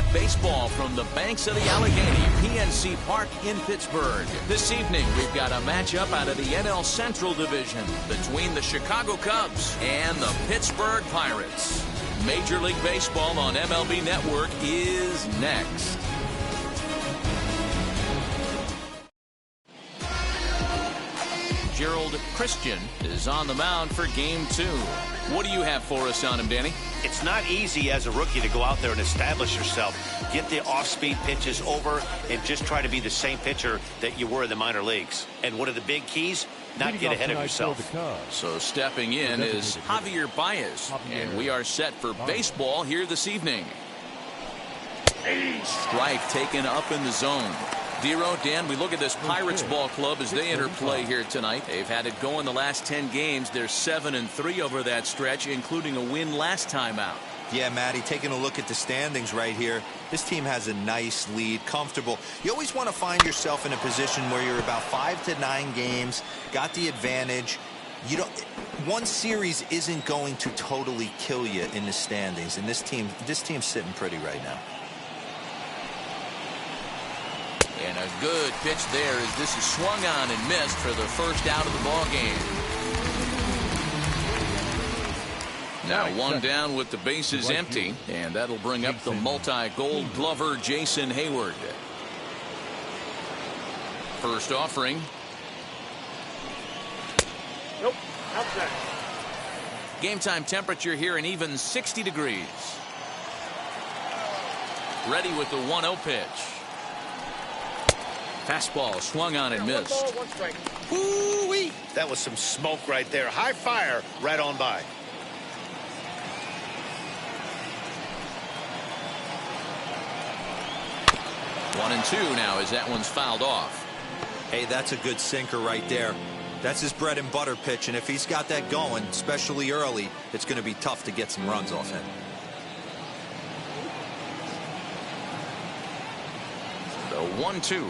talk baseball from the banks of the Allegheny, PNC Park in Pittsburgh. This evening, we've got a matchup out of the NL Central Division between the Chicago Cubs and the Pittsburgh Pirates. Major League Baseball on MLB Network is next. Gerald Christian is on the mound for Game 2. What do you have for us on him, Danny? It's not easy as a rookie to go out there and establish yourself, get the off-speed pitches over, and just try to be the same pitcher that you were in the minor leagues. And one of the big keys, not get ahead of yourself. So stepping in is Javier Baez, and we are set for baseball here this evening. Strike taken up in the zone. Dero, Dan, we look at this Pirates ball club as they enter play here tonight. They've had it going the last 10 games. They're 7-3 over that stretch, including a win last time out. Yeah, Matty, taking a look at the standings right here. This team has a nice lead, comfortable. You always want to find yourself in a position where you're about 5 to 9 games, got the advantage. You don't. One series isn't going to totally kill you in the standings, and this team's sitting pretty right now. And a good pitch there as this is swung on and missed for the first out of the ball game. Now one down with the bases empty, and that'll bring up the multi-gold glover Jason Hayward. First offering. Nope, outside. Game time temperature here an even 60 degrees. Ready with the 1-0 pitch. Fastball swung on and missed. Woo-wee. That was some smoke right there. High fire right on by. One and two now as that one's fouled off. Hey, that's a good sinker right there. That's his bread and butter pitch, and if he's got that going, especially early, it's going to be tough to get some runs off him. The 1-2.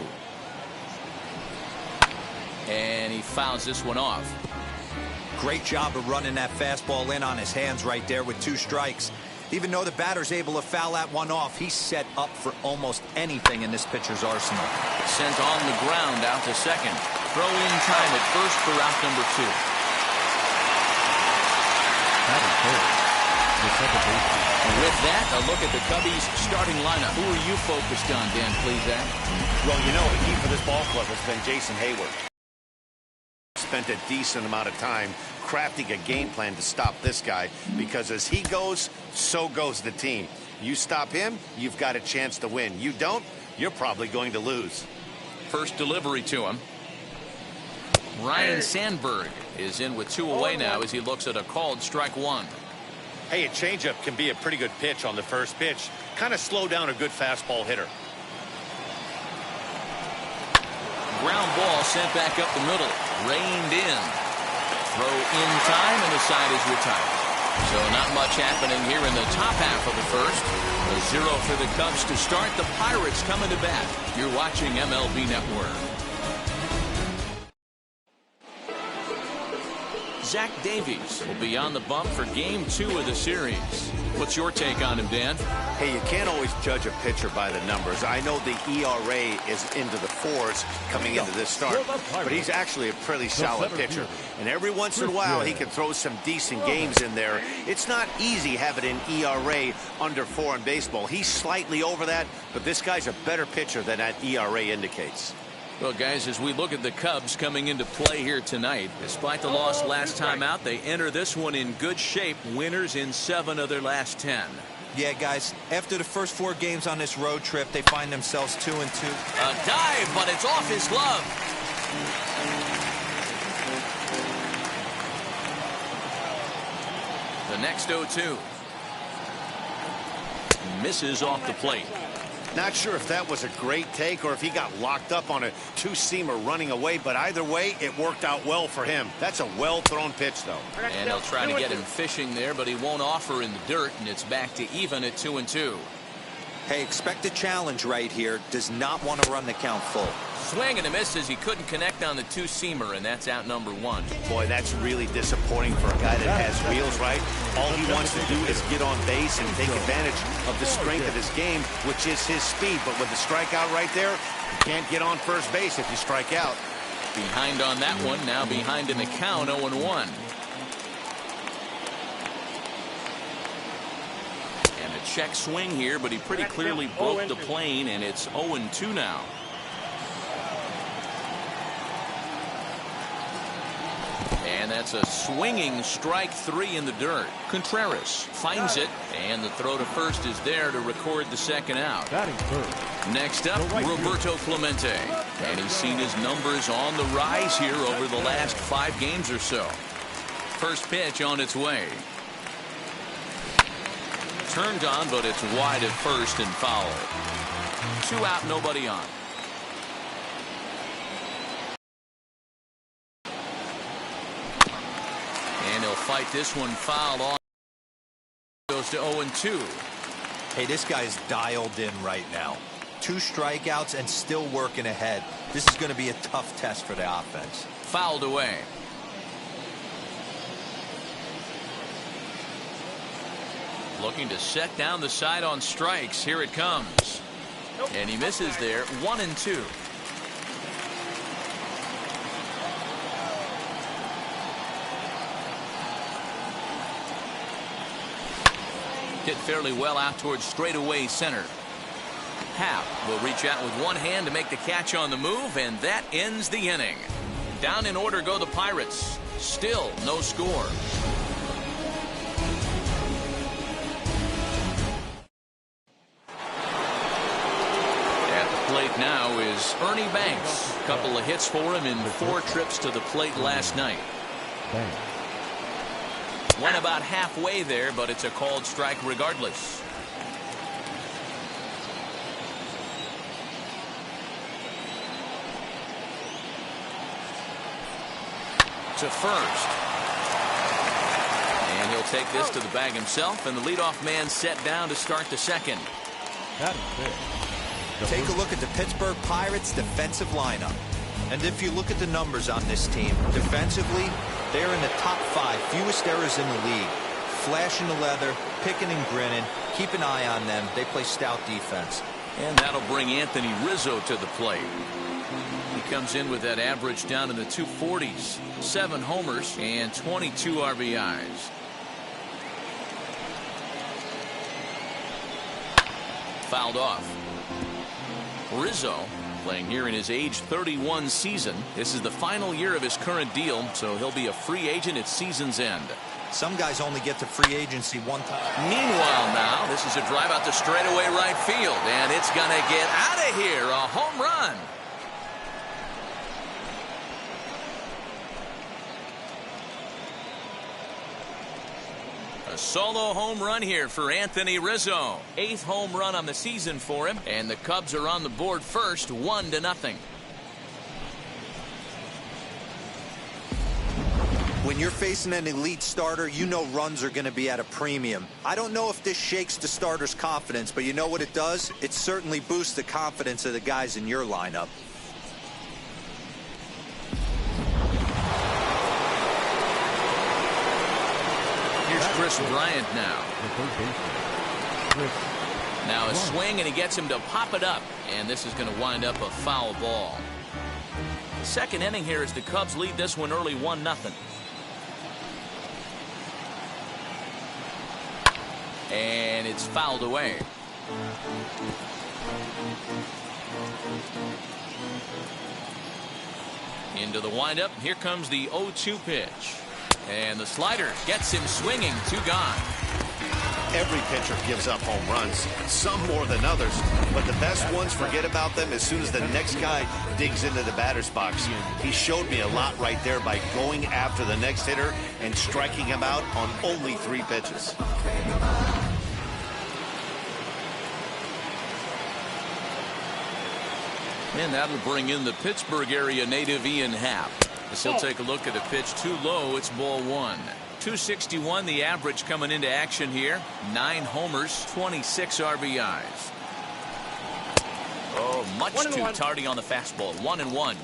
And he fouls this one off. Great job of running that fastball in on his hands right there with 2 strikes. Even though the batter's able to foul that one off, he's set up for almost anything in this pitcher's arsenal. Sent on the ground out to second. Throw in time at first for out number 2. With that, a look at the Cubbies starting lineup. Who are you focused on, Dan Plesac? Well, you know, the key for this ball club has been Jason Hayward. Spent a decent amount of time crafting a game plan to stop this guy, because as he goes, so goes the team. You stop him, you've got a chance to win. You don't, you're probably going to lose. First delivery to him. Ryan Sandberg is in with 2 away now as he looks at a called strike 1. Hey, a changeup can be a pretty good pitch on the first pitch. Kind of slow down a good fastball hitter. Ground ball sent back up the middle. Reined in. Throw in time, and the side is retired. So not much happening here in the top half of the first. A 0 for the Cubs to start. The Pirates coming to bat. You're watching MLB Network. Zach Davies will be on the bump for Game 2 of the series. What's your take on him, Dan? Hey, you can't always judge a pitcher by the numbers. I know the ERA is into the 4s coming into this start, but he's actually a pretty solid pitcher. And every once in a while, he can throw some decent games in there. It's not easy having an ERA under 4 in baseball. He's slightly over that, but this guy's a better pitcher than that ERA indicates. Well, guys, as we look at the Cubs coming into play here tonight, despite the loss last time out, they enter this one in good shape. Winners in 7 of their last 10. Yeah, guys, after the first 4 games on this road trip, they find themselves 2-2. A dive, but it's off his glove. The next 0-2. Misses off the plate. Not sure if that was a great take or if he got locked up on a 2-seamer running away, but either way, it worked out well for him. That's a well-thrown pitch, though. And they'll try to get him fishing there, but he won't offer in the dirt, and it's back to even at 2-2. Hey, expect a challenge right here. Does not want to run the count full. Swing and a miss as he couldn't connect on the two-seamer, and that's out number one. Boy, that's really disappointing for a guy that has wheels, right? All he wants to do is get on base and take advantage of the strength of his game, which is his speed. But with the strikeout right there, you can't get on first base if you strike out. Behind on that one, now behind in the count, 0-1. And a check swing here, but he pretty clearly broke the plane, and it's 0-2 now. And that's a swinging strike three in the dirt. Contreras finds it, and the throw to first is there to record the second out. Next up, Roberto Clemente. And he's seen his numbers on the rise here over the last 5 games or so. First pitch on its way. Turned on, but it's wide at first and foul. 2 out, nobody on. And he'll fight this one foul on. Goes to 0-2. Hey, this guy's dialed in right now. 2 strikeouts and still working ahead. This is going to be a tough test for the offense. Fouled away. Looking to set down the side on strikes. Here it comes. And he misses there. 1-2. Hit fairly well out towards straightaway center. HOF will reach out with one hand to make the catch on the move, and that ends the inning. Down in order go the Pirates. Still no score. At the plate now is Ernie Banks. A couple of hits for him in 4 trips to the plate last night. Went about halfway there, but it's a called strike regardless. To first. And he'll take this to the bag himself, and the leadoff man set down to start the second. Take a look at the Pittsburgh Pirates defensive lineup. And if you look at the numbers on this team, defensively, they're in the top 5 fewest errors in the league. Flashing the leather, picking and grinning. Keep an eye on them. They play stout defense. And that'll bring Anthony Rizzo to the plate. He comes in with that average down in the 240s. 7 homers and 22 RBIs. Fouled off. Rizzo playing here in his age 31 season. This is the final year of his current deal, so he'll be a free agent at season's end. Some guys only get to free agency one time. Meanwhile now, this is a drive out to straightaway right field, and it's going to get out of here. A home run. A solo home run here for Anthony Rizzo. 8th home run on the season for him, and the Cubs are on the board first, 1-0. When you're facing an elite starter, you know runs are going to be at a premium. I don't know if this shakes the starter's confidence, but you know what it does? It certainly boosts the confidence of the guys in your lineup. Here's Chris Bryant now. Now a swing, and he gets him to pop it up, and this is going to wind up a foul ball. Second inning here as the Cubs lead this one early 1-0. And it's fouled away. Into the windup. Here comes the 0-2 pitch. And the slider gets him swinging. 2 gone. Every pitcher gives up home runs, some more than others, but the best ones, forget about them as soon as the next guy digs into the batter's box. He showed me a lot right there by going after the next hitter and striking him out on only 3 pitches. And that'll bring in the Pittsburgh area native Ian Happ. As he'll take a look at a pitch too low, it's ball 1. 261 the average coming into action here. 9 homers, 26 RBIs. Oh, much too tardy on the fastball. 1-1.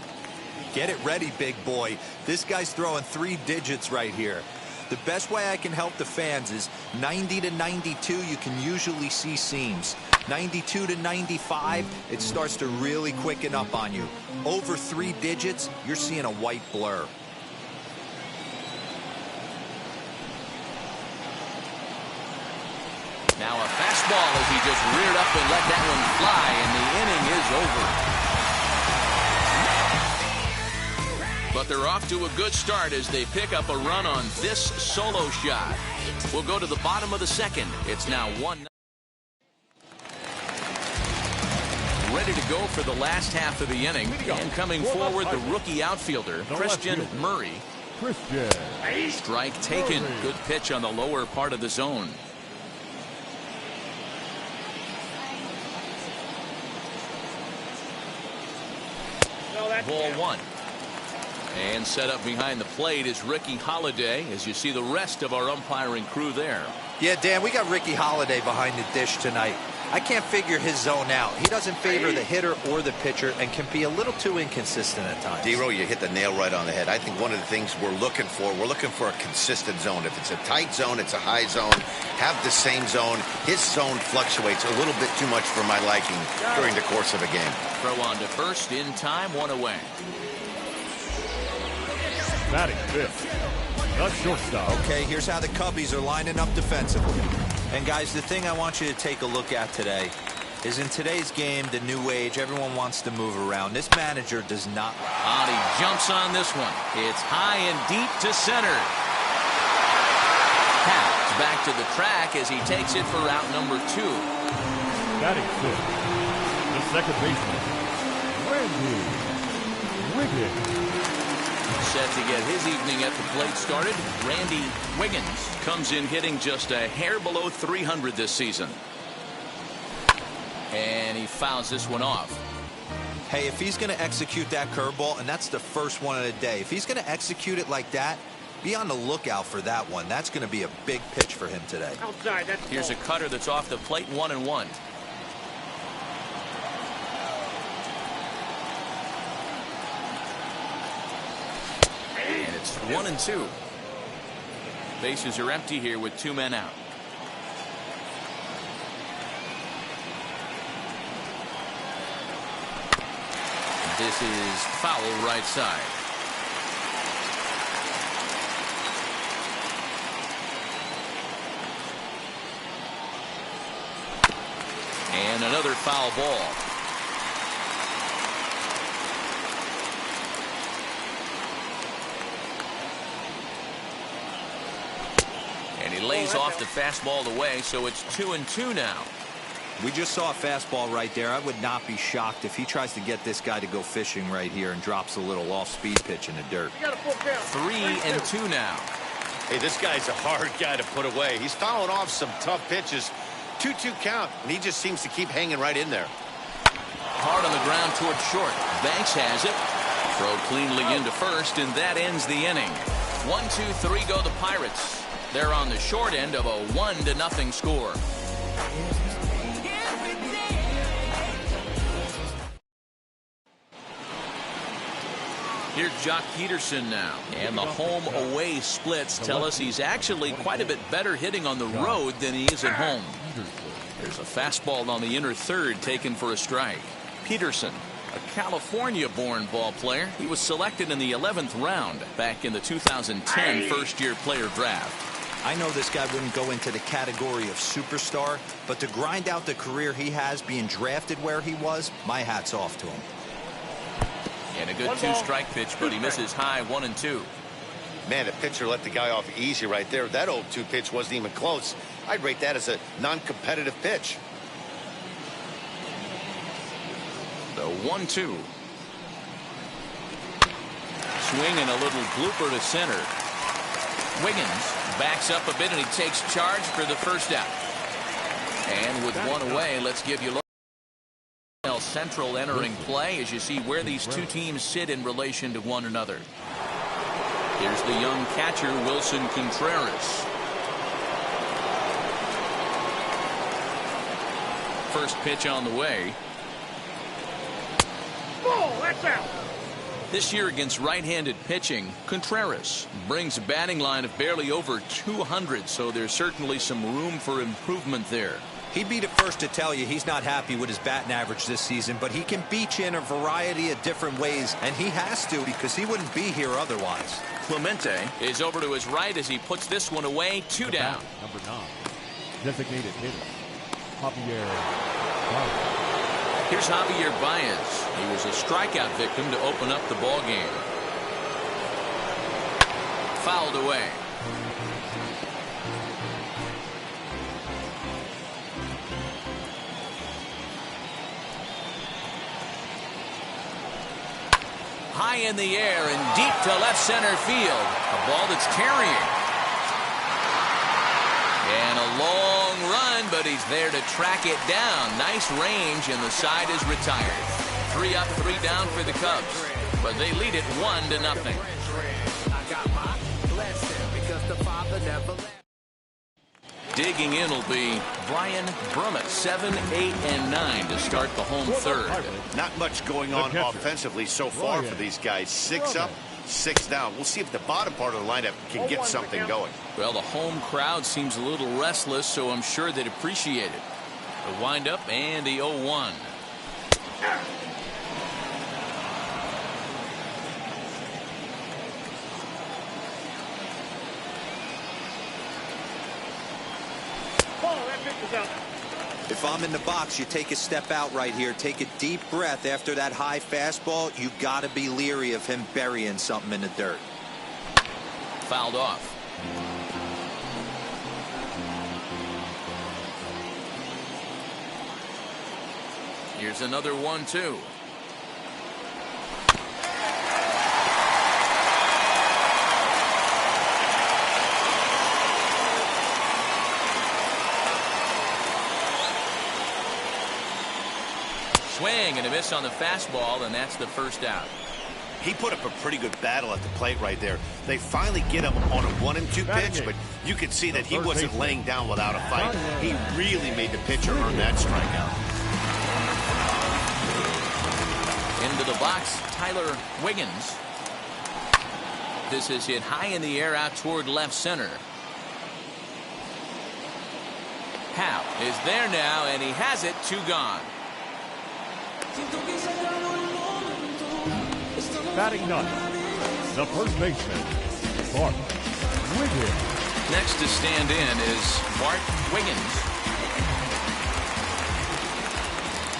Get it ready, big boy. This guy's throwing 3 digits right here. The best way I can help the fans is 90 to 92, you can usually see seams. 92 to 95, it starts to really quicken up on you. Over 3 digits, you're seeing a white blur. Now a fastball as he just reared up and let that one fly, and the inning is over. But they're off to a good start as they pick up a run on this solo shot. We'll go to the bottom of the second. It's now 1-0. Ready to go for the last half of the inning. And coming forward, the rookie outfielder, Christian Murray. Strike taken. Good pitch on the lower part of the zone. Ball 1. And set up behind the plate is Ricky Holiday, as you see the rest of our umpiring crew there. Yeah, Dan, we got Ricky Holiday behind the dish tonight. I can't figure his zone out. He doesn't favor the hitter or the pitcher and can be a little too inconsistent at times. D-Row, you hit the nail right on the head. I think one of the things we're looking for a consistent zone. If it's a tight zone, it's a high zone. Have the same zone. His zone fluctuates a little bit too much for my liking during the course of a game. Throw on to first in time, 1 away. Batting fifth, the shortstop. Okay, here's how the Cubbies are lining up defensively. And guys, the thing I want you to take a look at today is in today's game, the new age, everyone wants to move around. This manager does not. He jumps on this one. It's high and deep to center. Pass back to the track as he takes it for route number 2. Batting fifth, the second baseman, Randy Wiggins. Set to get his evening at the plate started. Randy Wiggins comes in hitting just a hair below 300 this season. And he fouls this one off. Hey, if he's going to execute that curveball, and that's the first one of the day, if he's going to execute it like that, be on the lookout for that one. That's going to be a big pitch for him today. Outside, that's Here's a cutter that's off the plate, 1-1. And it's 1-2. Bases are empty here with 2 men out. This is foul right side. And another foul ball. And he lays off the fastball away, so it's 2-2 now. We just saw a fastball right there. I would not be shocked if he tries to get this guy to go fishing right here and drops a little off-speed pitch in the dirt. 3-2 now. Hey, this guy's a hard guy to put away. He's fouling off some tough pitches. 2-2 count, and he just seems to keep hanging right in there. Hard on the ground towards short. Banks has it. Throw cleanly into first, and that ends the inning. 1-2-3 go the Pirates. They're on the short end of a 1-0 score. Here's Jock Peterson now. And the home-away splits tell us he's actually quite a bit better hitting on the road than he is at home. There's a fastball on the inner third taken for a strike. Peterson, a California-born ball player. He was selected in the 11th round back in the 2010 first-year player draft. I know this guy wouldn't go into the category of superstar, but to grind out the career he has being drafted where he was, my hat's off to him. And a good 2-strike pitch, but he misses high 1-2. Man, the pitcher let the guy off easy right there. That 0-2 pitch wasn't even close. I'd rate that as a non-competitive pitch. The 1-2. Swing and a little blooper to center. Wiggins backs up a bit and he takes charge for the first out. And with one away, let's give you Central entering play as you see where these two teams sit in relation to one another. Here's the young catcher Wilson Contreras. First pitch on the way. That's out. This year against right-handed pitching, Contreras brings a batting line of barely over 200, so there's certainly some room for improvement there. He'd be the first to tell you he's not happy with his batting average this season, but he can beat you in a variety of different ways, and he has to because he wouldn't be here otherwise. Clemente is over to his right as he puts this one away, 2 down. Number 9, designated hitter, Javier Baez. Here's Javier Baez. He was a strikeout victim to open up the ball game. Fouled away. High in the air and deep to left center field. A ball that's carrying. And a long run, but he's there to track it down. Nice range, and the side is retired. 3 up, 3 down for the Cubs, but they lead it 1-0. Digging in will be Brian Brummett, 7, 8, and 9 to start the home third. Not much going on offensively so far for these guys. 6 up, 6 down. We'll see if the bottom part of the lineup can get something going. Well, the home crowd seems a little restless, so I'm sure they'd appreciate it. The windup and the 0-1. If I'm in the box, you take a step out right here. Take a deep breath after that high fastball. You got to be leery of him burying something in the dirt. Fouled off. Here's another 1-2. Swing and a miss on the fastball, and that's the first out. He put up a pretty good battle at the plate right there. They finally get him on a 1-2 pitch, but you could see that he wasn't laying down without a fight. He really made the pitcher earn that strikeout. Into the box, Tyler Wiggins. This is hit high in the air out toward left center. Howe is there now, and he has it, 2 gone. Batting 9th, the first baseman, Bart Wiggins. Next to stand in is Bart Wiggins.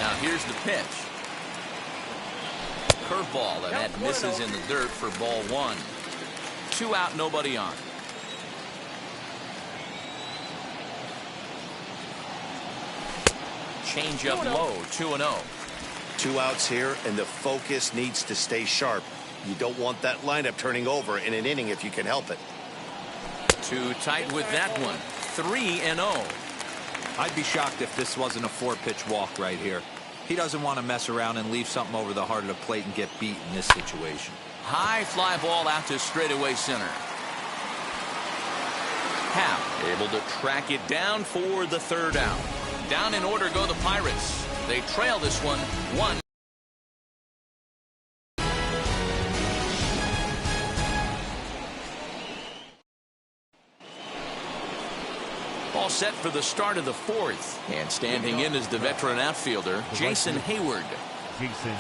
Now here's the pitch. Curveball, and that misses in the dirt for ball 1. 2 out, nobody on. Change up low, 2-0. 2 outs here, and the focus needs to stay sharp. You don't want that lineup turning over in an inning if you can help it. Too tight with that one. 3-0. I'd be shocked if this wasn't a 4-pitch walk right here. He doesn't want to mess around and leave something over the heart of the plate and get beat in this situation. High fly ball out to straightaway center. Howe able to track it down for the 3rd out. Down in order go the Pirates. They trail this one 1. All set for the start of the 4th. And standing in is the veteran outfielder, Jason Hayward.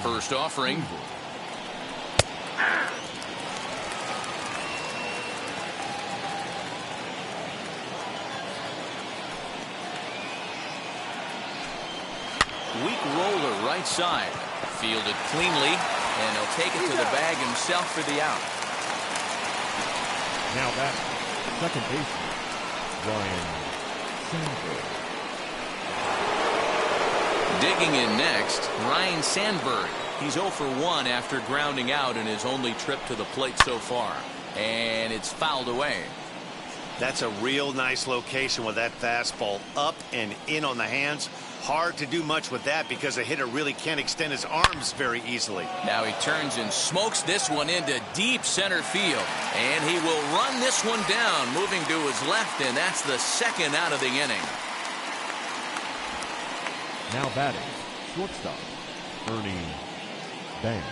First offering. Weak roller right side. Fielded cleanly, and he'll take it to the bag himself for the out. Now back, second baseman, Ryan Sandberg. Digging in next, Ryan Sandberg. He's 0 for 1 after grounding out in his only trip to the plate so far. And it's fouled away. That's a real nice location with that fastball up and in on the hands. Hard to do much with that because a hitter really can't extend his arms very easily. Now he turns and smokes this one into deep center field. And he will run this one down, moving to his left, and that's the 2nd out of the inning. Now batting, shortstop, Ernie Banks.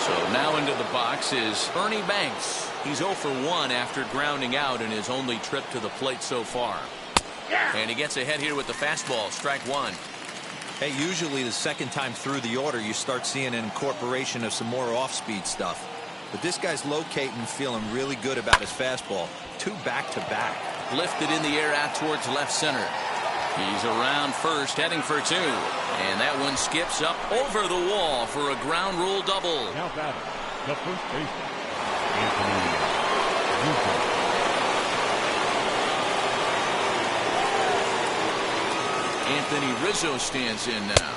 So now into the box is Ernie Banks. He's 0 for 1 after grounding out in his only trip to the plate so far. And he gets ahead here with the fastball. Strike one. Hey, usually the second time through the order you start seeing an incorporation of some more off-speed stuff. But this guy's locating, feeling really good about his fastball. 2 back-to-back. Lifted in the air out towards left center. He's around first, heading for 2. And that one skips up over the wall for a ground rule double. Now batting, the first baseman, Anthony Rizzo. Anthony Rizzo stands in now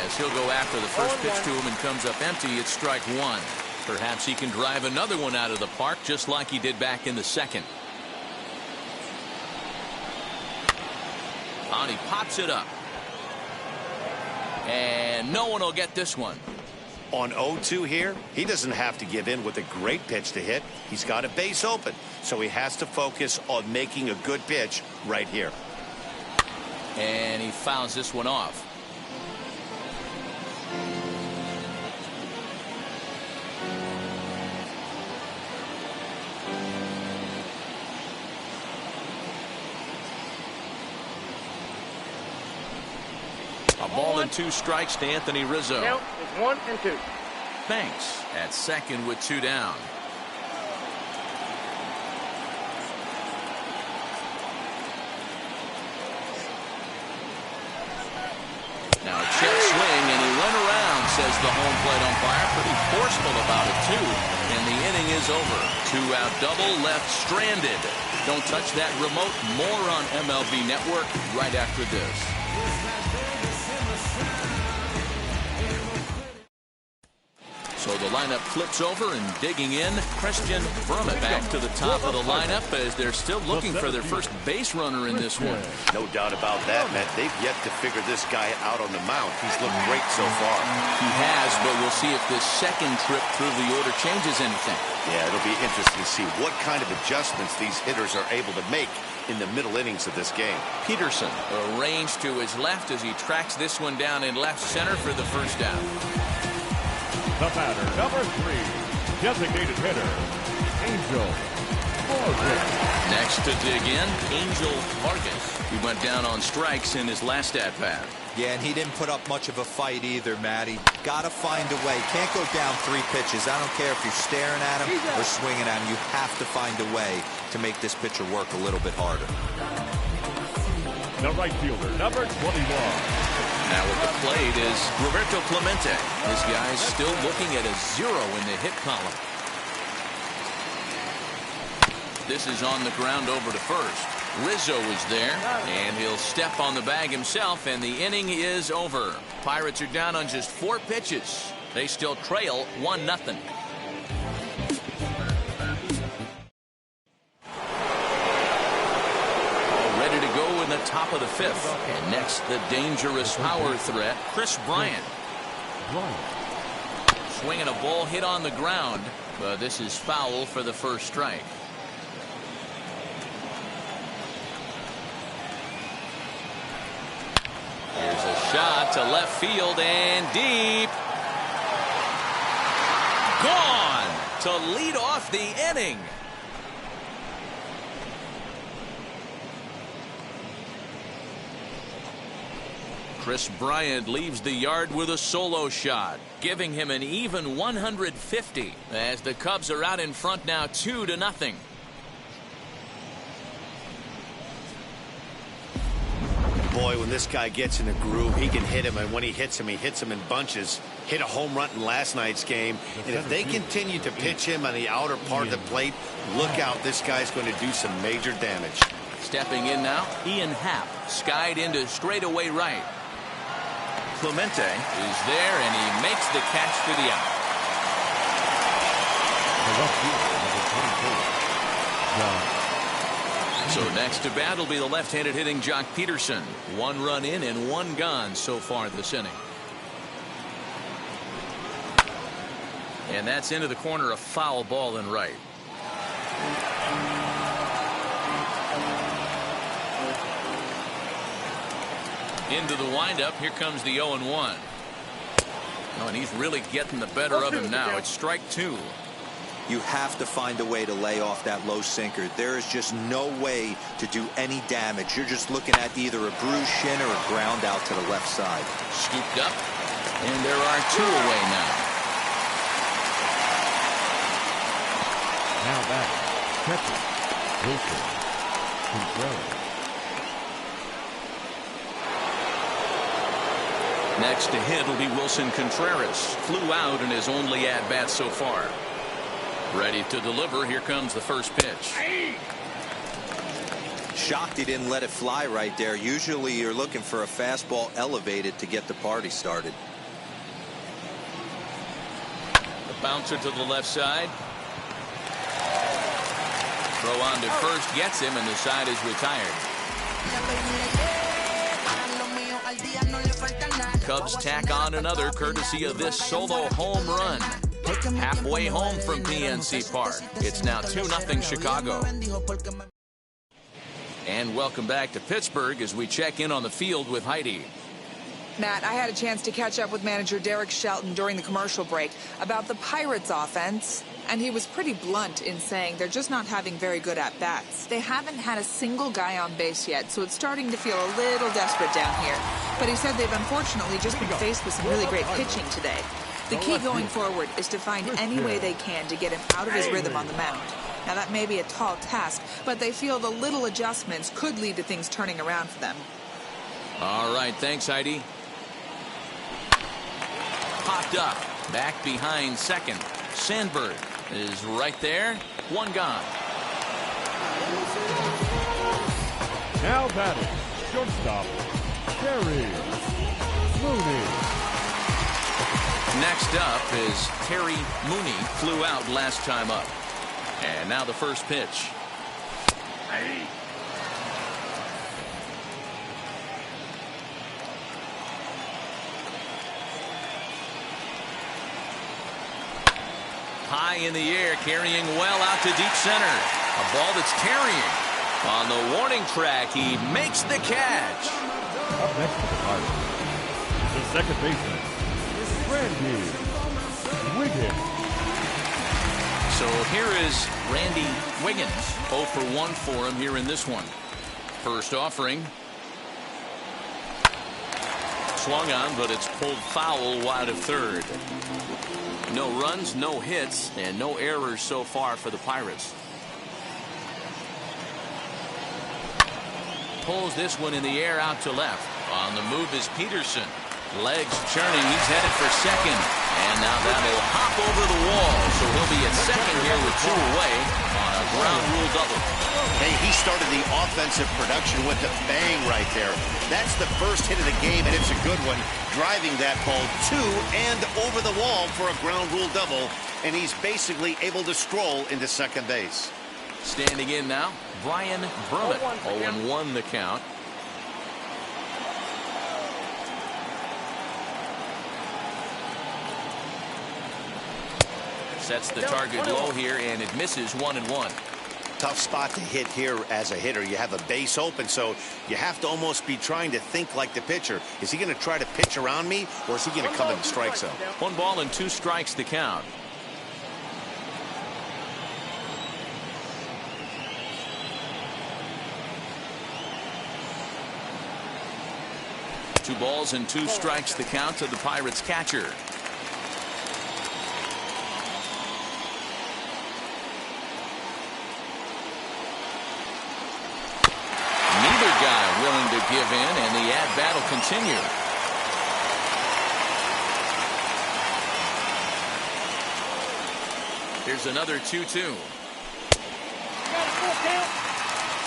as he'll go after the first pitch to him and comes up empty. It's strike one. Perhaps he can drive another one out of the park just like he did back in the second. And he pops it up. And no one will get this one. On 0-2 here, he doesn't have to give in with a great pitch to hit. He's got a base open, so he has to focus on making a good pitch right here. And he fouls this one off. A ball and 2 strikes to Anthony Rizzo. Count is 1 and 2. Banks at second with 2 down. Now a check swing, and he went around, says the home plate umpire. Pretty forceful about it, too. And the inning is over. 2-out double, left stranded. Don't touch that remote. More on MLB Network right after this. So the lineup flips over, and digging in, Christian Verma back to the top of the lineup as they're still looking for their first base runner in this one. No doubt about that, Matt. They've yet to figure this guy out on the mound. He's looked great so far. He has, but we'll see if this second trip through the order changes anything. Yeah, it'll be interesting to see what kind of adjustments these hitters are able to make in the middle innings of this game. Peterson arranged to his left as he tracks this one down in left center for the first down. The batter, number 3, designated hitter, Angel Vargas. Next to dig in, Angel Vargas. He went down on strikes in his last at-bat. Yeah, and he didn't put up much of a fight either, Matty. Gotta find a way. Can't go down 3 pitches. I don't care if you're staring at him or swinging at him. You have to find a way to make this pitcher work a little bit harder. The right fielder, number 21. Now at the plate is Roberto Clemente. This guy's still looking at a 0 in the hit column. This is on the ground over to first. Rizzo is there, and he'll step on the bag himself, and the inning is over. Pirates are down on just 4 pitches. They still trail 1-0. In the top of the 5th. And next, the dangerous power threat, Chris Bryant. Swinging a ball hit on the ground, but this is foul for the first strike. Here's a shot to left field and deep. Gone to lead off the inning. Chris Bryant leaves the yard with a solo shot, giving him an even 150 as the Cubs are out in front now 2-0. Boy, when this guy gets in a groove, he can hit him, and when he hits him in bunches. Hit a home run in last night's game, and if they continue to pitch him on the outer part of the plate, look out, this guy's going to do some major damage. Stepping in now, Ian Happ skied into straightaway right. Clemente is there, and he makes the catch for the out. So next to bat will be the left-handed hitting Jock Peterson. 1 run in and 1 gone so far this inning. And that's into the corner, a foul ball in right. Into the windup. Here comes the 0-1. Oh, and he's really getting the better of him now. It's strike 2. You have to find a way to lay off that low sinker. There is just no way to do any damage. You're just looking at either a bruised shin or a ground out to the left side. Scooped up, and there are 2 away now. Now back. Catcher. Wilson. Contreras. Next to hit will be Wilson Contreras. Flew out in his only at-bat so far. Ready to deliver. Here comes the first pitch. Shocked he didn't let it fly right there. Usually you're looking for a fastball elevated to get the party started. The bouncer to the left side. Throw on to first gets him, and the side is retired. Cubs tack on another courtesy of this solo home run. Halfway home from PNC Park. It's now 2-0 Chicago. And welcome back to Pittsburgh as we check in on the field with Heidi. Matt, I had a chance to catch up with manager Derek Shelton during the commercial break about the Pirates offense, and he was pretty blunt in saying they're just not having very good at-bats. They haven't had a single guy on base yet, so it's starting to feel a little desperate down here. But he said they've unfortunately just been faced with some really great pitching today. The key going forward is to find any way they can to get him out of his rhythm on the mound. Now, that may be a tall task, but they feel the little adjustments could lead to things turning around for them. All right, thanks, Heidi. Popped up, back behind second. Sandberg is right there. 1 gone. Now batting. Shortstop. Terry Mooney. Next up is Terry Mooney. Flew out last time up. And now the first pitch. High in the air, carrying well out to deep center. A ball that's carrying. On the warning track, he makes the catch. Up next to the Pirates, the second baseman, Randy Wiggins. So here is Randy Wiggins. 0 for 1 for him here in this one. First offering. Swung on, but it's pulled foul wide of third. No runs, no hits, and no errors so far for the Pirates. Pulls this one in the air out to left. On the move is Peterson. Legs churning. He's headed for second. And now that'll hop over the wall. So he'll be at second here with 2 away on a ground rule double. Hey, he started the offensive production with a bang right there. That's the first hit of the game, and it's a good one. Driving that ball to and over the wall for a ground rule double. And he's basically able to stroll into second base. Standing in now, Brian Berman. 0-1 the count. Sets the target low here, and it misses 1-1. Tough spot to hit here as a hitter. You have a base open, so you have to almost be trying to think like the pitcher. Is he going to try to pitch around me, or is he going to come in the strike zone? 1 ball and 2 strikes to count. Two balls and 2 strikes to count to the Pirates catcher. Neither guy willing to give in, and the at-bat will continue. Here's another 2-2.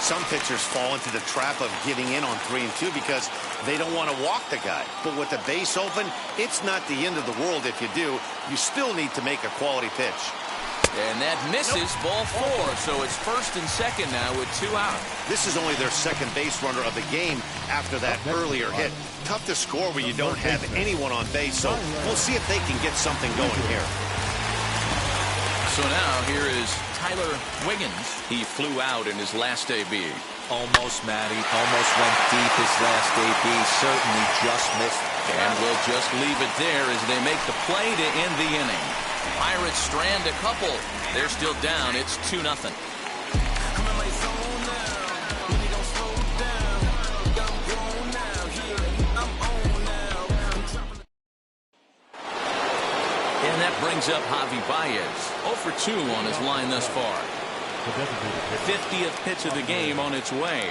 Some pitchers fall into the trap of giving in on 3 and 2 because they don't want to walk the guy. But with the base open, it's not the end of the world if you do. You still need to make a quality pitch. And that misses ball 4. So it's first and second now with 2 out. This is only their second base runner of the game after that earlier hit. Tough to score when you don't have anyone on base. So we'll see if they can get something going here. So now here is Tyler Wiggins. He flew out in his last AB. Almost, Matty. Almost went deep his last AB. Certainly just missed And we'll just leave it there as they make the play to end the inning. Pirates strand a couple. They're still down. It's 2-0. And that brings up Javi Baez. 0 for 2 on his line thus far. 50th pitch of the game on its way.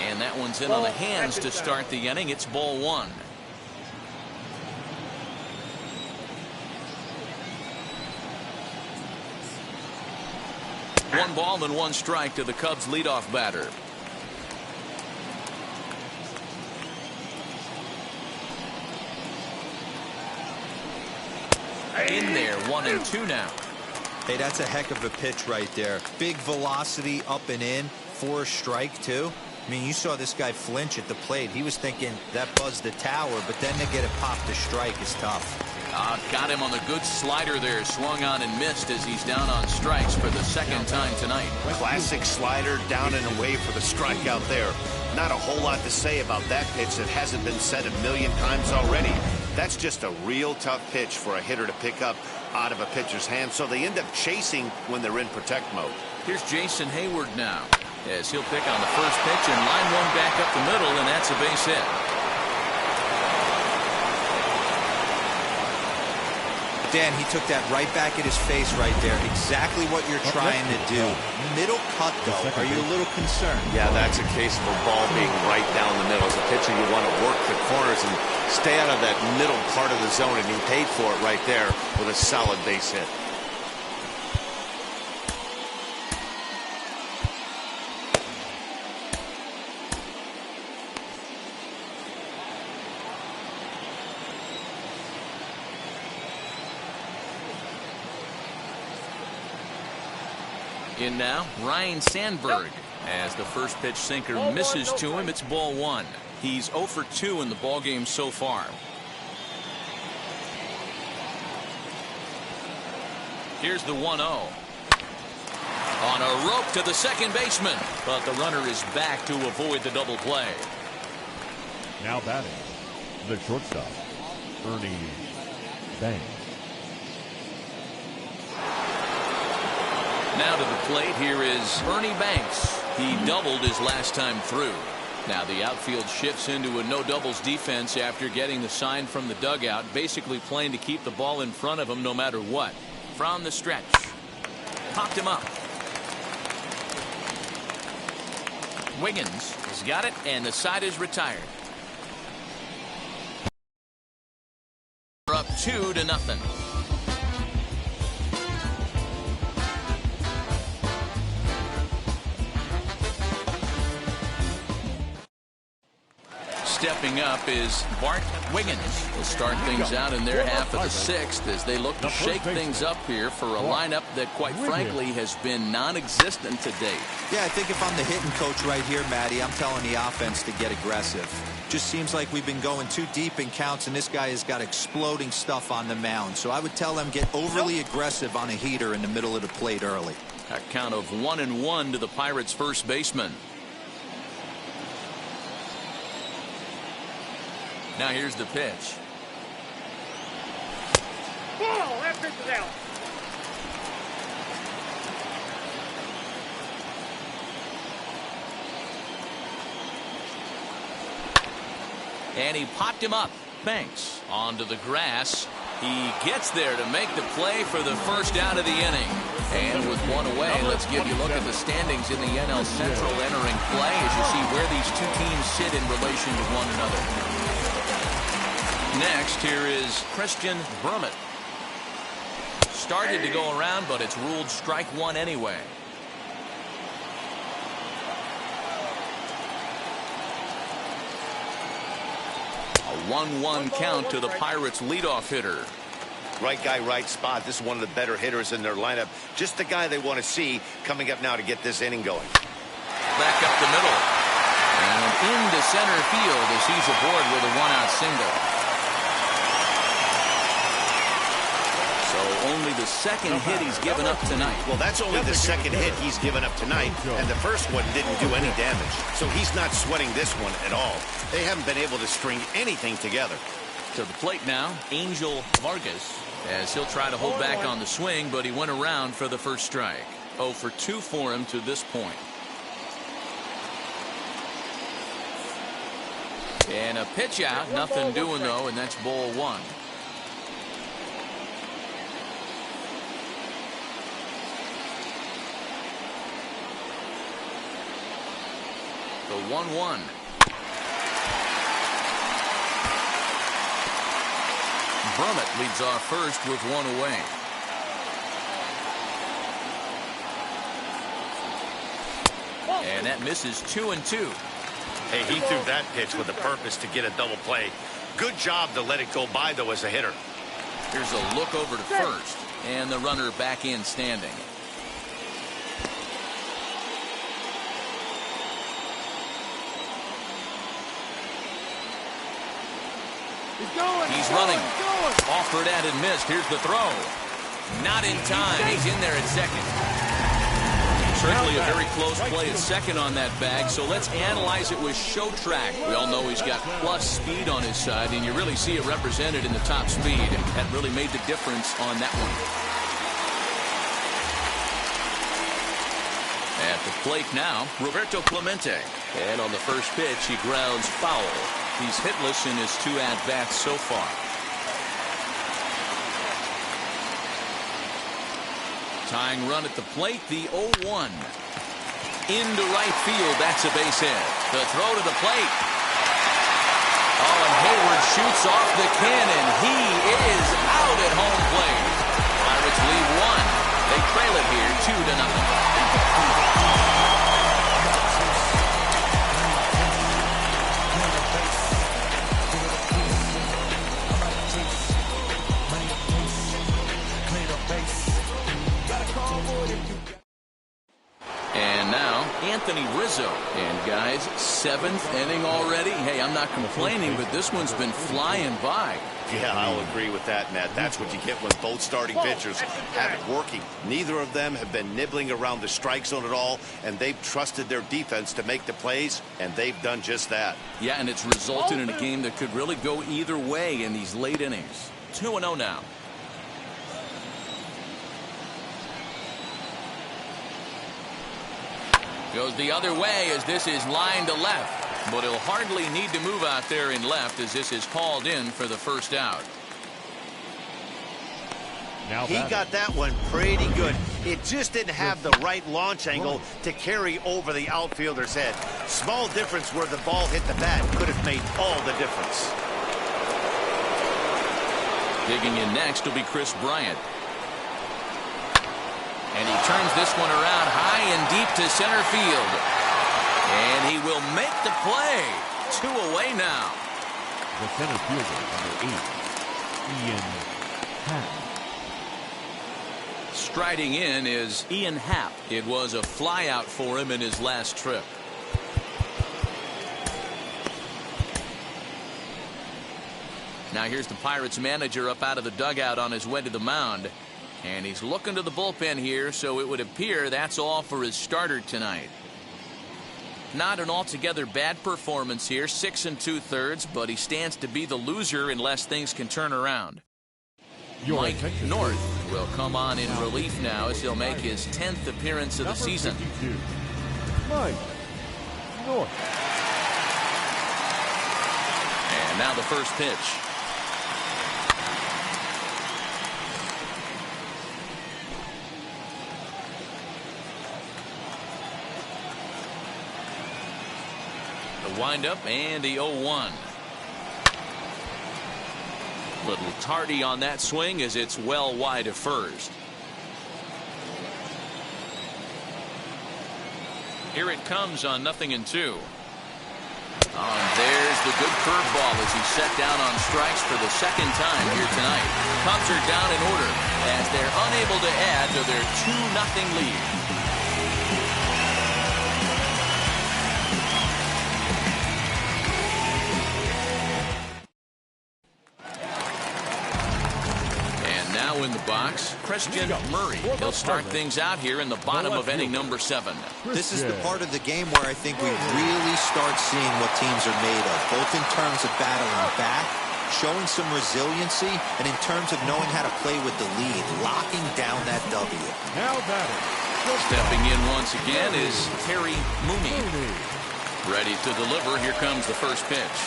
And that one's in on the hands to start the inning. It's ball 1. One ball and 1 strike to the Cubs leadoff batter. In there, 1-2 now. Hey, that's a heck of a pitch right there. Big velocity up and in for a strike too. I mean, you saw this guy flinch at the plate. He was thinking that buzzed the tower, but then to get it popped to strike is tough. Got him on the good slider there. Swung on and missed as he's down on strikes for the second time tonight. Classic slider down and away for the strikeout there. Not a whole lot to say about that pitch that hasn't been said a million times already. That's just a real tough pitch for a hitter to pick up out of a pitcher's hand, so they end up chasing when they're in protect mode. Here's Jason Hayward now, as he'll pick on the first pitch and line one back up the middle, and that's a base hit. Dan, he took that right back at his face right there. Exactly what you're trying to do. Middle cut, though. Are you a little concerned? Yeah, that's a case of a ball being right down the middle. As a pitcher, you want to work the corners and stay out of that middle part of the zone, and he paid for it right there with a solid base hit. In now, Ryan Sandberg. As the first pitch sinker misses to him, it's ball 1. He's 0 for 2 in the ballgame so far. Here's the 1-0. On a rope to the second baseman, but the runner is back to avoid the double play. Now batting, the shortstop, Ernie Banks. Now to the plate, here is Ernie Banks. He doubled his last time through. Now the outfield shifts into a no doubles defense after getting the sign from the dugout, basically playing to keep the ball in front of him no matter what. From the stretch, popped him up. Wiggins has got it, and the side is retired. We're up 2-0. Stepping up is Bart Wiggins. Will start things out in their half of the 6th as they look to shake things up here for a lineup that, quite frankly, has been non-existent to date. Yeah, I think if I'm the hitting coach right here, Matty, I'm telling the offense to get aggressive. Just seems like we've been going too deep in counts, and this guy has got exploding stuff on the mound. So I would tell them get overly aggressive on a heater in the middle of the plate early. A count of 1-1 to the Pirates' first baseman. Now here's the pitch. Ball, that pitch is out. And he popped him up. Banks onto the grass. He gets there to make the play for the first out of the inning. And with one away, let's give you a look at the standings in the NL Central entering play as you see where these two teams sit in relation to one another. Next, here is Christian Brummett. Started to go around, but it's ruled strike 1 anyway. A 1-1 count to the Pirates' leadoff hitter. Right guy, right spot. This is one of the better hitters in their lineup. Just the guy they want to see coming up now to get this inning going. Back up the middle. And into center field as he's aboard with a 1-out single. So only the second hit he's given up tonight. Well, that's only the second hit he's given up tonight, and the first one didn't do any damage. So he's not sweating this one at all. They haven't been able to string anything together. To the plate now, Angel Vargas, as he'll try to hold back on the swing, but he went around for the first strike. 0 for 2 for him to this point. And a pitch out, nothing doing though, and that's ball 1. The 1-1. Brummett leads off first with 1 away. And that misses 2-2. Hey, he threw that pitch with a purpose to get a double play. Good job to let it go by, though, as a hitter. Here's a look over to first, and the runner back in standing. He's running. Offered at and missed. Here's the throw. Not in time. He's in there at second. Certainly a very close play at second on that bag, so let's analyze it with show track. We all know he's got plus speed on his side, and you really see it represented in the top speed. That really made the difference on that one. At the plate now, Roberto Clemente. And on the first pitch, he grounds foul. He's hitless in his 2 at-bats so far. Tying run at the plate, the 0-1. Into right field, that's a base hit. The throw to the plate. Oh, and Hayward shoots off the cannon. He is out at home plate. Pirates lead 1. They trail it here 2-0. And now, Anthony Rizzo. And guys, 7th inning already. Hey, I'm not complaining, but this one's been flying by. Yeah, I'll agree with that, Matt. That's what you get when both starting pitchers have it working. Neither of them have been nibbling around the strike zone at all, and they've trusted their defense to make the plays, and they've done just that. Yeah, and it's resulted in a game that could really go either way in these late innings. 2-0 now. Goes the other way as this is line to left. But he'll hardly need to move out there in left as this is called in for the first out. Now he got that one pretty good. It just didn't have the right launch angle to carry over the outfielder's head. Small difference where the ball hit the bat could have made all the difference. Digging in next will be Chris Bryant. And he turns this one around high and deep to center field. And he will make the play. 2 away now. The center fielder, number 8, Ian Happ. Striding in is Ian Happ. It was a flyout for him in his last trip. Now here's the Pirates manager up out of the dugout on his way to the mound. And he's looking to the bullpen here, so it would appear that's all for his starter tonight. Not an altogether bad performance here, 6 2/3, but he stands to be the loser unless things can turn around. Mike North will come on in relief now as he'll make his 10th appearance of the season. 52, Mike North. And now the first pitch. Windup and the 0-1. Little tardy on that swing as it's well wide of first. Here it comes on 0-2. And there's the good curveball as he's set down on strikes for the second time here tonight. Cubs are down in order as they're unable to add to their 2-0 lead. Now in the box, Christian Murray. He'll start things out here in the bottom of inning number 7. This is the part of the game where I think we really start seeing what teams are made of, both in terms of battling back, showing some resiliency, and in terms of knowing how to play with the lead, locking down that W. Now batting. Stepping in once again is Terry Mooney. Ready to deliver. Here comes the first pitch.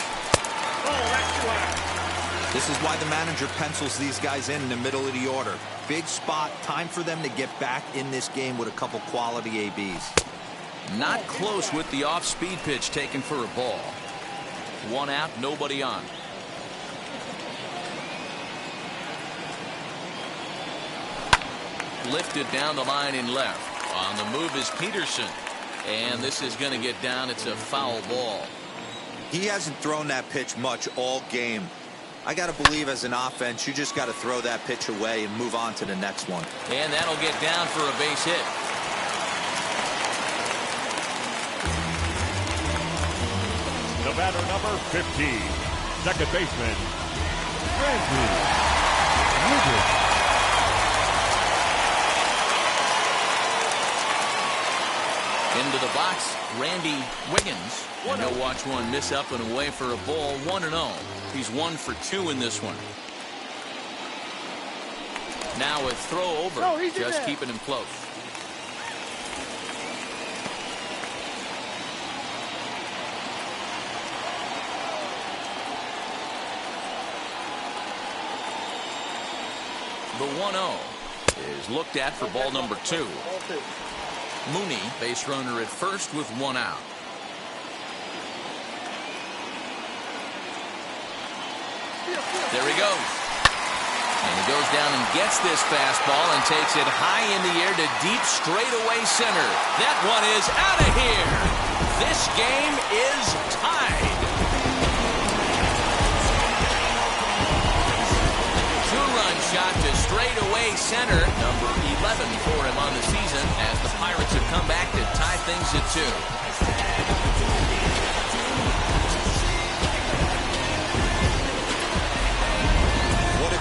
This is why the manager pencils these guys in the middle of the order. Big spot, time for them to get back in this game with a couple quality ABs. Not close with the off-speed pitch taken for a ball. 1 out, nobody on. Lifted down the line in left. On the move is Peterson. And this is going to get down. It's a foul ball. He hasn't thrown that pitch much all game. I got to believe as an offense, you just got to throw that pitch away and move on to the next one. And that'll get down for a base hit. The batter number 15, second baseman, Randy Wiggins. Into the box, Randy Wiggins. And he'll watch one miss up and away for a ball. 1-0. He's 1 for 2 in this one. Now a throw over, just keeping him close. The 1-0 is looked at for ball number 2. Mooney, base runner at first with 1 out. There he goes. And he goes down and gets this fastball and takes it high in the air to deep straightaway center. That one is out of here. This game is tied. 2-run shot to straightaway center. Number 11 for him on the season as the Pirates have come back to tie things at 2.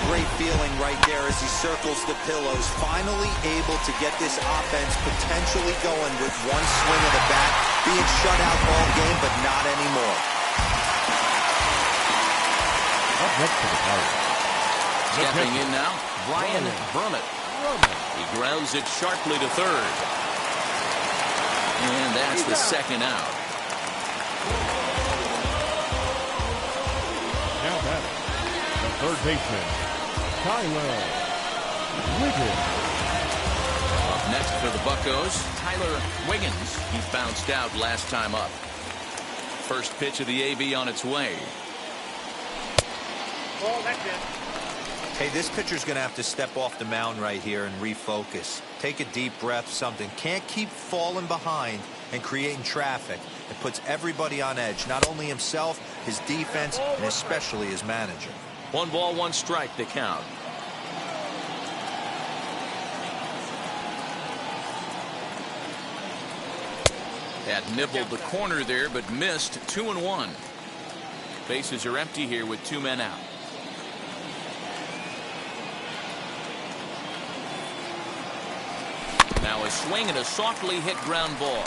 Great feeling right there as he circles the pillows, finally able to get this offense potentially going with one swing of the bat, being shut out all game, but not anymore. Up next to the Pirates. Stepping in now, Brian Brummett. He grounds it sharply to third. And that's the second out. Now batting, the third baseman, Tyler Wiggins. Up next for the Buccos, Tyler Wiggins. He bounced out last time up. First pitch of the AB on its way. Hey, this pitcher's going to have to step off the mound right here and refocus. Take a deep breath, something. Can't keep falling behind and creating traffic. It puts everybody on edge, not only himself, his defense, and especially his manager. 1 ball, 1 strike to count. That nibbled the corner there, but missed. 2-1. Bases are empty here with 2 men out. Now a swing and a softly hit ground ball.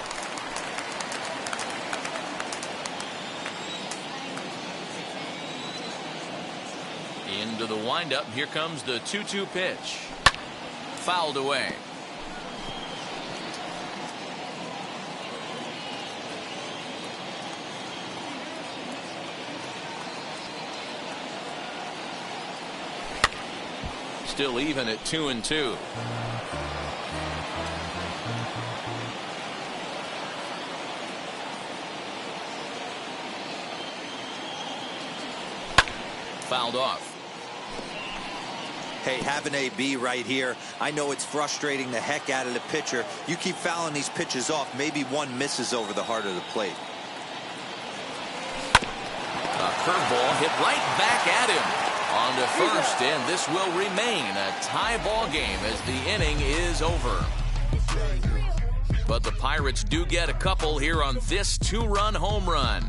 Into the windup. Here comes the 2-2 pitch. Fouled away. Still even at 2-2. Fouled off. Hey, have an AB right here. I know it's frustrating the heck out of the pitcher. You keep fouling these pitches off, maybe one misses over the heart of the plate. A curveball hit right back at him. On to first, and this will remain a tie ball game as the inning is over. But the Pirates do get a couple here on this 2-run home run.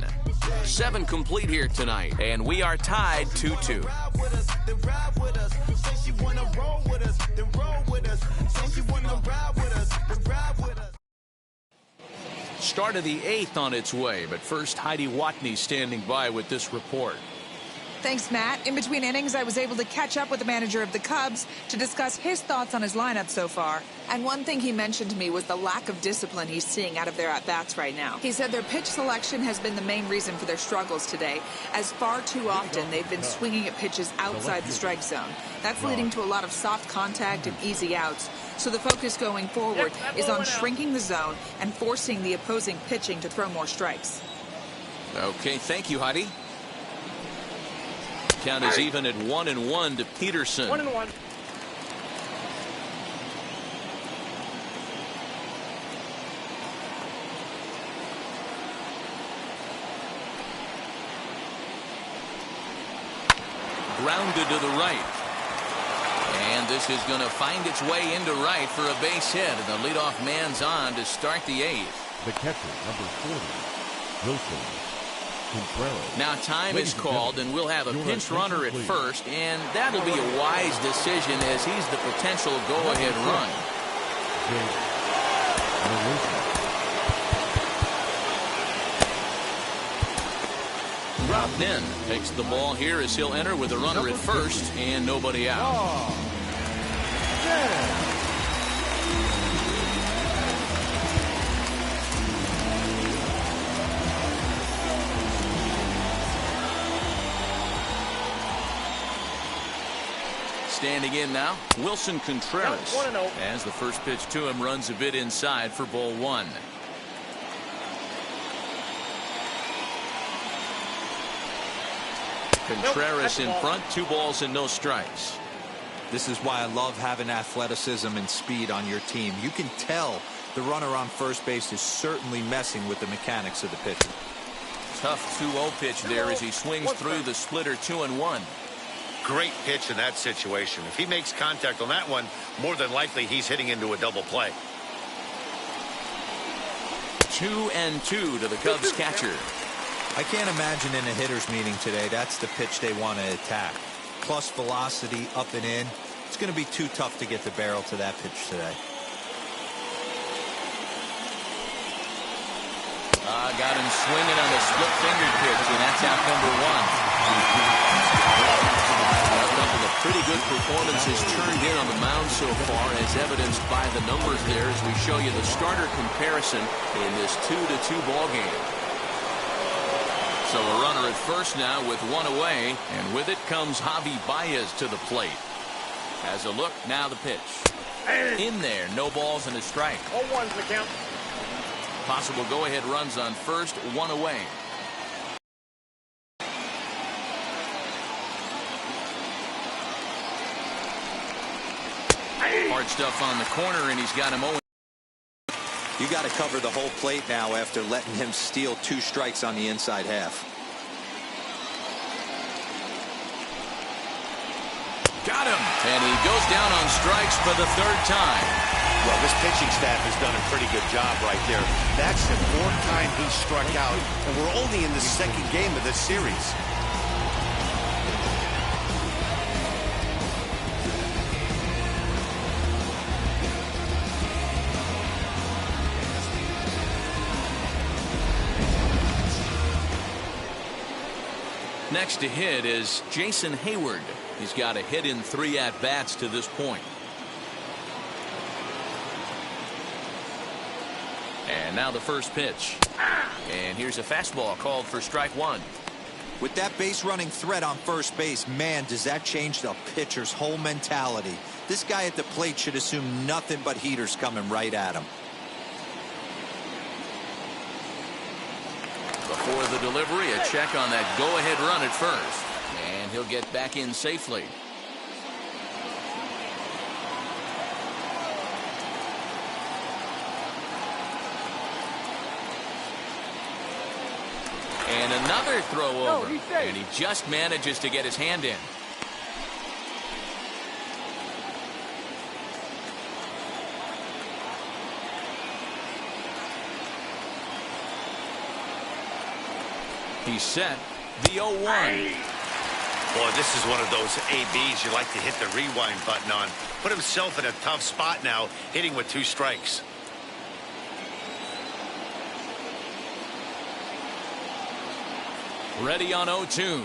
7 complete here tonight, and we are tied 2-2. Start of the 8th on its way, but first Heidi Watney standing by with this report. Thanks, Matt. In between innings, I was able to catch up with the manager of the Cubs to discuss his thoughts on his lineup so far. And one thing he mentioned to me was the lack of discipline he's seeing out of their at-bats right now. He said their pitch selection has been the main reason for their struggles today, as far too often they've been swinging at pitches outside the strike zone. That's leading to a lot of soft contact and easy outs. So the focus going forward is on shrinking the zone and forcing the opposing pitching to throw more strikes. Okay, thank you, Heidi. Count is even at 1-1 to Peterson. 1-1. Grounded to the right. And this is going to find its way into right for a base hit. And the leadoff man's on to start the 8th. The catcher, number 40, Wilson. Now time is called, and we'll have a pinch runner at first, and that'll be a wise decision as he's the potential go-ahead run. Dropped in. Takes the ball here as he'll enter with a runner at first and nobody out. Standing in now, Wilson Contreras, as the first pitch to him runs a bit inside for ball 1. Contreras in front, 2 balls and no strikes. This is why I love having athleticism and speed on your team. You can tell the runner on first base is certainly messing with the mechanics of the pitcher. Tough 2-0 pitch there as he swings through the splitter 2-1. Great pitch in that situation. If he makes contact on that one, more than likely he's hitting into a double play. 2-2 to the Cubs catcher. I can't imagine in a hitter's meeting today that's the pitch they want to attack. Plus velocity up and in. It's going to be too tough to get the barrel to that pitch today. Got him swinging on the split-fingered pitch, and that's out number 1. A couple of pretty good performances turned in on the mound so far, as evidenced by the numbers there as we show you the starter comparison in this 2-2 ball game. So a runner at first now with 1 away, and with it comes Javi Baez to the plate. Has a look, now the pitch. In there, no balls and a strike. 0-1's the count. Possible go-ahead runs on first, 1 away. Hard stuff on the corner, and he's got him 0. You got to cover the whole plate now after letting him steal 2 strikes on the inside half. Got him, and he goes down on strikes for the 3rd time. Well, this pitching staff has done a pretty good job right there. That's the 4th time he struck out, and we're only in the 2nd game of this series. Next to hit is Jason Hayward. He's got a hit in 3 at-bats to this point. And now the first pitch. And here's a fastball called for strike 1. With that base running threat on first base, man, does that change the pitcher's whole mentality. This guy at the plate should assume nothing but heaters coming right at him. Before the delivery, a check on that go-ahead run at first. And he'll get back in safely. And another throw over. And he just manages to get his hand in. He's set. The 0-1. Boy, this is one of those ABs you like to hit the rewind button on. Put himself in a tough spot now, hitting with 2 strikes. Ready on 0-2.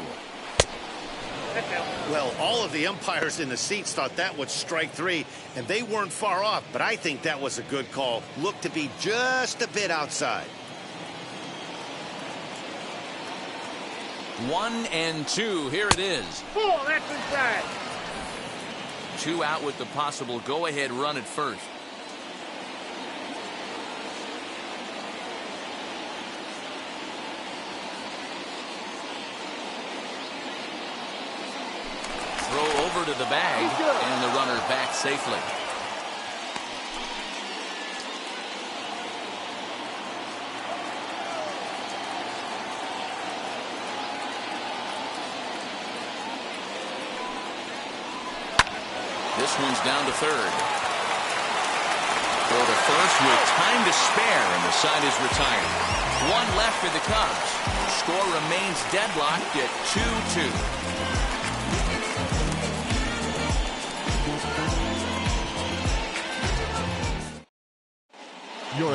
Well, all of the umpires in the seats thought that was strike 3, and they weren't far off, but I think that was a good call. Looked to be just a bit outside. 1-2. Here it is. Ball, that's inside. 2 out with the possible go-ahead run at first. Throw over to the bag, and the runner back safely. This one's down to third. Throw to first with time to spare, and the side is retired. 1 left for the Cubs. Score remains deadlocked at 2-2.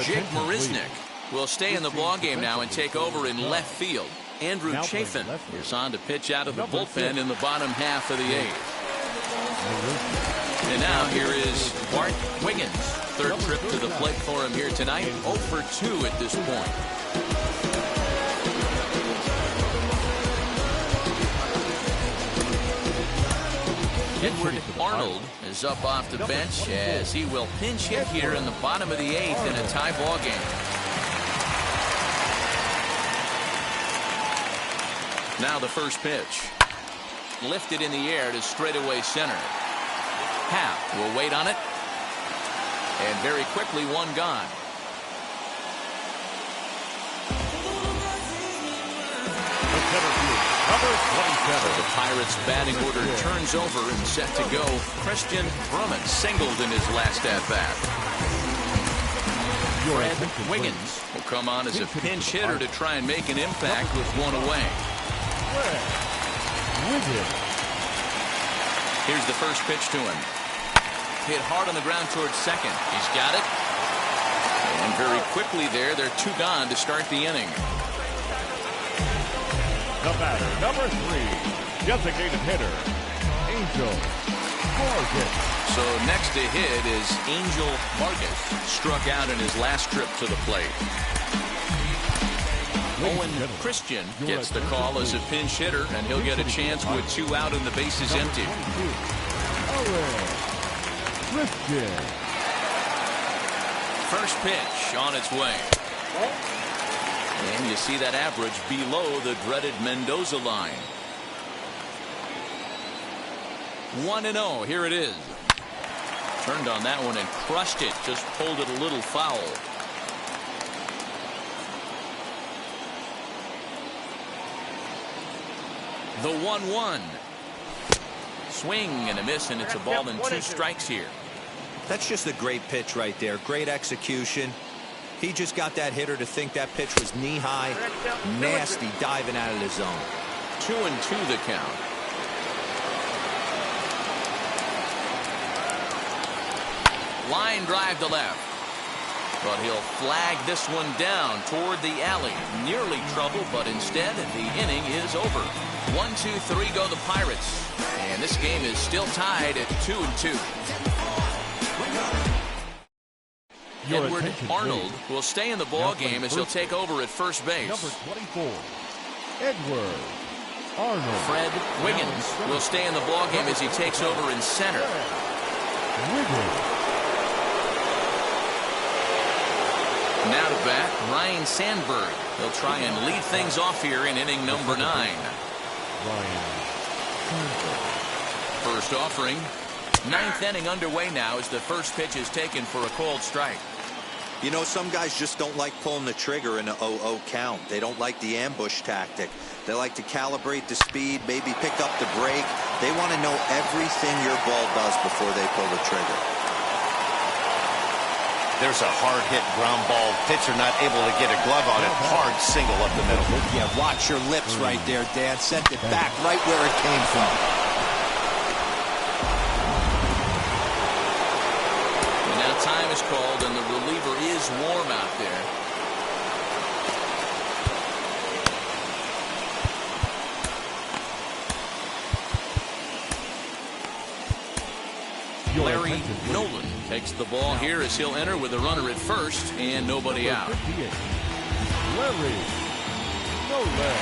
Jake Marisnick will stay in the ballgame now and take over in left field. Andrew Chafin is on to pitch out of the bullpen in the bottom half of the 8th. And now here is Bart Wiggins. 3rd trip to the plate for him here tonight. 0 for 2 at this point. Edward Arnold is up off the bench as he will pinch hit here in the bottom of the 8th in a tie ball game. Now the first pitch. Lifted in the air to straightaway center. Happ will wait on it. And very quickly 1 gone. Number 27. So the Pirates batting order turns over and set to go. Christian Brummett singled in his last at-bat. Fred Wiggins will come on as a pinch hitter to try and make an impact with 1 away. Here's the first pitch to him. Hit hard on the ground towards second. He's got it. And very quickly there, they're 2 gone to start the inning. The batter, number 3, designated hitter, Angel Vargas. So next to hit is Angel Vargas. Struck out in his last trip to the plate. Owen Christian gets the call as a pinch hitter, and he'll get a chance with 2 out and the bases empty. Owen Christian. First pitch on its way. And you see that average below the dreaded Mendoza line. 1-0. Here it is. Turned on that one and crushed it. Just pulled it a little foul. The 1-1. Swing and a miss, and it's a ball and 2 strikes here. That's just a great pitch right there. Great execution. He just got that hitter to think that pitch was knee-high. Nasty diving out of the zone. 2-2 the count. Line drive to left. But he'll flag this one down toward the alley. Nearly trouble, but instead the inning is over. 1-2-3 go the Pirates. And this game is still tied at 2-2. Edward Arnold will stay in the ball game as he'll take over at first base. Number 24, Edward Arnold. Fred Wiggins will stay in the ball game as he takes over in center. Wiggins. Now to bat, Ryan Sandberg. He'll try and lead things off here in inning number 9. Ryan Sandberg. First offering. 9th inning underway now as the first pitch is taken for a called strike. You know, some guys just don't like pulling the trigger in an 0-0 count. They don't like the ambush tactic. They like to calibrate the speed, maybe pick up the brake. They want to know everything your ball does before they pull the trigger. There's a hard-hit ground ball. Pitcher not able to get a glove on it. Hard single up the middle. Yeah, watch your lips right there, Dan. Sent it back right where it came from. And now time is called, and the reliever is warm out there. Larry Nolan takes the ball here as he'll enter with a runner at first and nobody out. Larry Nolan.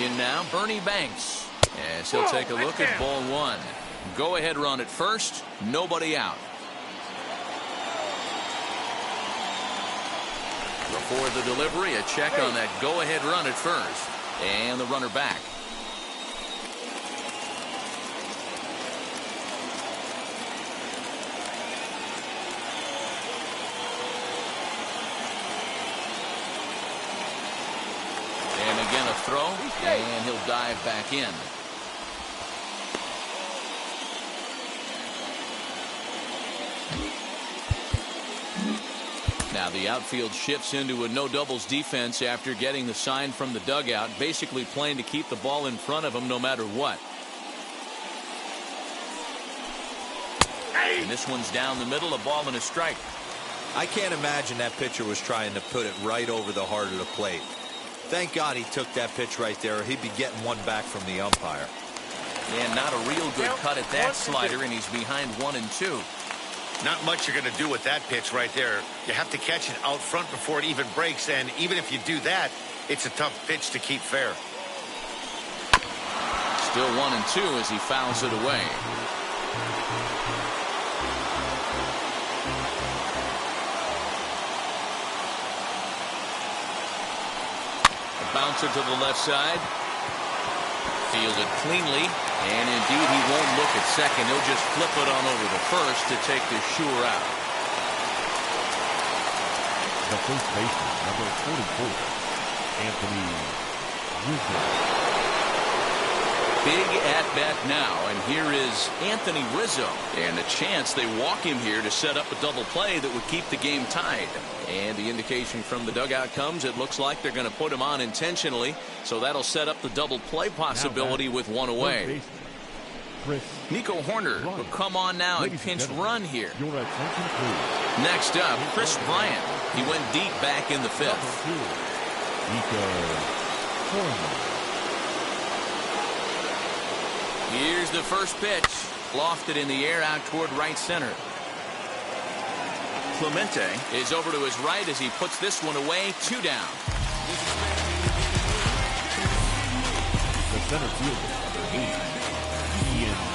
In now, Bernie Banks, as he'll take a look at ball one. Go ahead run at first, nobody out. Before the delivery, a check on that go-ahead run at first. And the runner back. And again a throw, and he'll dive back in. Now the outfield shifts into a no doubles defense after getting the sign from the dugout, basically playing to keep the ball in front of him no matter what. And this one's down the middle, a ball and a strike. I can't imagine that pitcher was trying to put it right over the heart of the plate. Thank God he took that pitch right there, or he'd be getting one back from the umpire. And not a real good cut at that slider, and he's behind 1-2. Not much you're going to do with that pitch right there. You have to catch it out front before it even breaks, and even if you do that, it's a tough pitch to keep fair. Still 1-2 as he fouls it away. A bouncer to the left side. Fielded cleanly. And indeed, he won't look at second. He'll just flip it on over to first to take the sure out. The first baseman, number 44, Anthony Rizzo. Big at-bat now, and here is Anthony Rizzo. And a chance they walk him here to set up a double play that would keep the game tied. And the indication from the dugout comes, it looks like they're going to put him on intentionally, so that'll set up the double play possibility with one away. Nico Horner will come on now and pinch run here. Next up, Chris Bryant. He went deep back in the fifth. Nico Horner. Here's the first pitch. Lofted in the air out toward right center. Clemente is over to his right as he puts this one away. 2 down. The center fielder,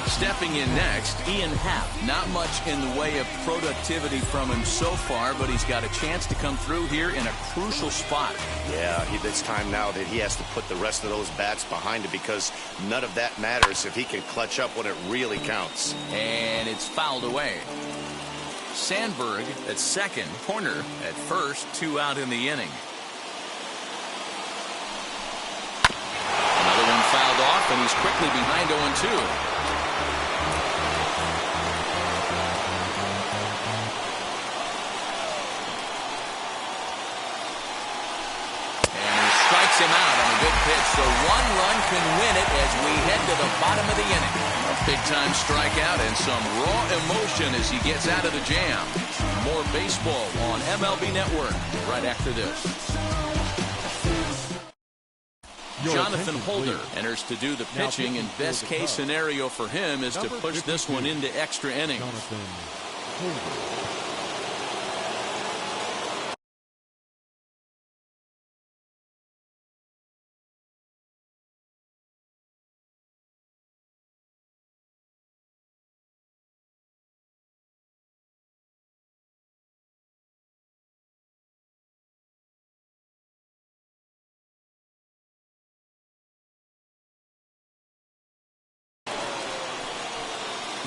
Stepping in next, Ian Happ. Not much in the way of productivity from him so far, but he's got a chance to come through here in a crucial spot. Yeah, it's time now that he has to put the rest of those bats behind it, because none of that matters if he can clutch up when it really counts. And it's fouled away. Sandberg at second, Horner at first, 2 out in the inning. Another one fouled off, and he's quickly behind 0-2. Him out on a good pitch, so 1 run can win it as we head to the bottom of the inning. A big-time strikeout and some raw emotion as he gets out of the jam. More baseball on MLB Network right after this. Jonathan Holder enters to do the pitching, and best case scenario for him is to push this one into extra innings. Jonathan Holder.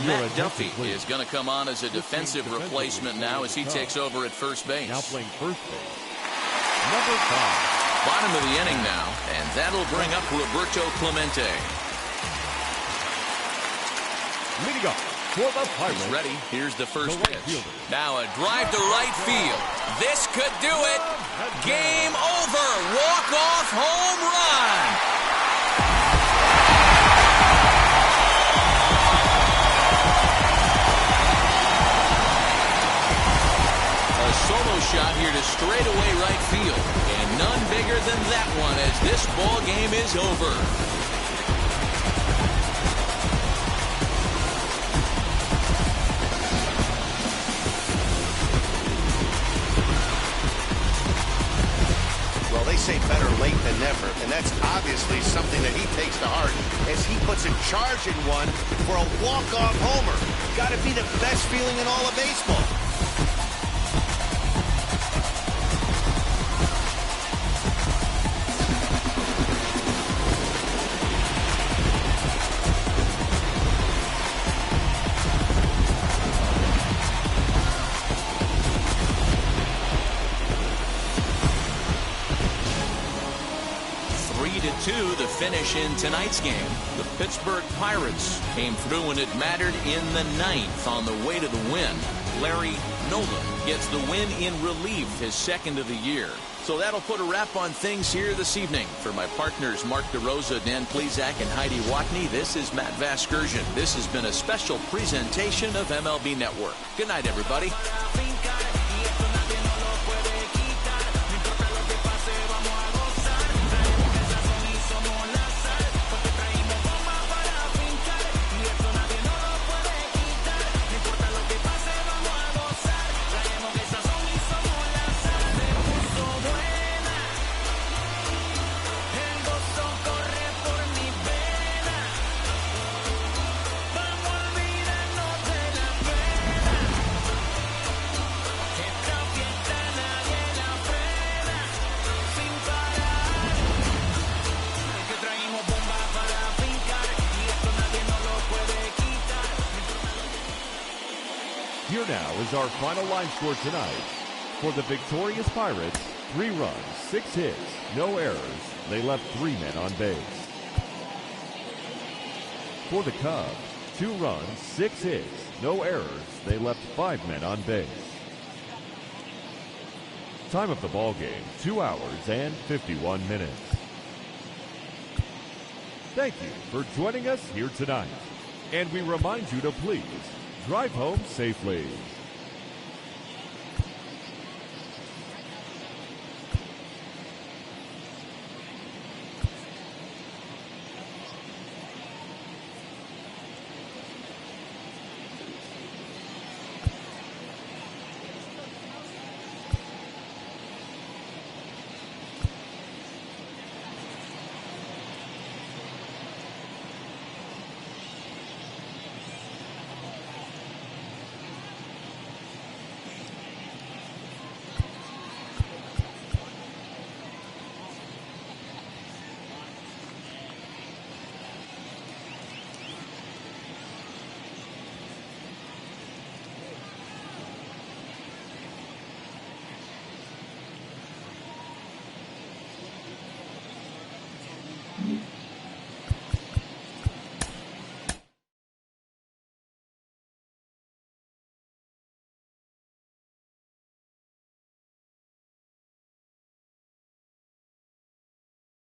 Matt Duffy is going to come on as a defensive replacement now as he takes over at first base. Now playing first base, number 5. Bottom of the inning now, and that'll bring up Roberto Clemente. Leading up for the Pirates. He's ready. Here's the first pitch. Now a drive to right field. This could do it. Game over. Walk-off home run. A solo shot here to straightaway right field. And none bigger than that one as this ball game is over. Well, they say better late than never, and that's obviously something that he takes to heart as he puts a charge in one for a walk-off homer. Got to be the best feeling in all of baseball. The finish in tonight's game. The Pittsburgh Pirates came through when it mattered in the ninth on the way to the win. Larry Nolan gets the win in relief, his second of the year. So that'll put a wrap on things here this evening. For my partners Mark DeRosa, Dan Plezak, and Heidi Watney, this is Matt Vasgersian. This has been a special presentation of MLB Network. Good night, everybody. Here now is our final line score tonight. For the victorious Pirates, 3 runs, 6 hits, no errors. They left 3 men on base. For the Cubs, 2 runs, 6 hits, no errors. They left 5 men on base. Time of the ball game, 2 hours and 51 minutes. Thank you for joining us here tonight. And we remind you to please drive home safely.